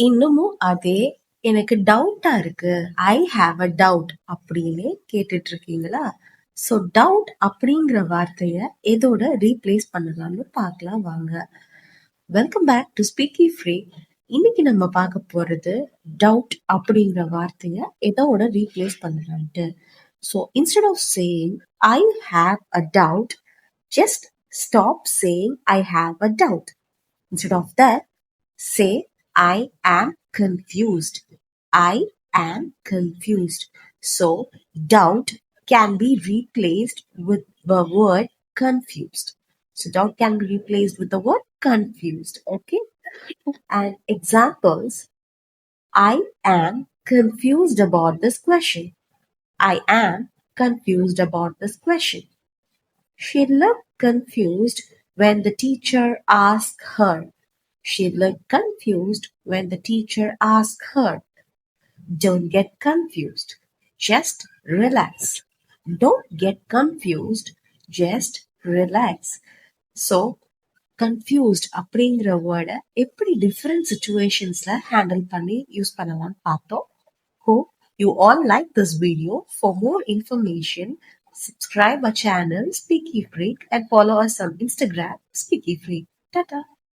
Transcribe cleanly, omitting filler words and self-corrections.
இன்னமும் அதே எனக்கு டவுட்டா இருக்கு. ஐ ஹாவ் அ டவுட் அப்படின்னு கேட்டுட்டு இருக்கீங்களா? ஸோ டவுட் அப்படிங்கிற வார்த்தைய எதோட ரீப்ளேஸ் பண்ணலாம்னு பார்க்கலாம் வாங்க. Welcome back to Speaky Free. இன்னைக்கு நம்ம பார்க்க போறது டவுட் அப்படிங்கிற வார்த்தைய எதோட ரீப்ளேஸ் பண்ணலான்ட்டு. So instead of saying I have a doubt, just stop saying I have a doubt. Instead of that, say I am confused. I am confused. So, doubt can be replaced with the word confused. So, doubt can be replaced with the word confused. Okay? And examples: I am confused about this question. I am confused about this question. She looked confused when the teacher asked her. She looked confused when the teacher asked her. Don't get confused. Just relax. Don't get confused. Just relax. So, confused அப்படிங்கிற வேர்டை எப்படி different சுச்சுவேஷன்ஸ்ல handle பண்ணி use பண்ணலாம்னு பார்த்தோம். Hope you all like this video. For more information, subscribe our channel Speaky Freak and follow us on Instagram Speaky Freak. Tata.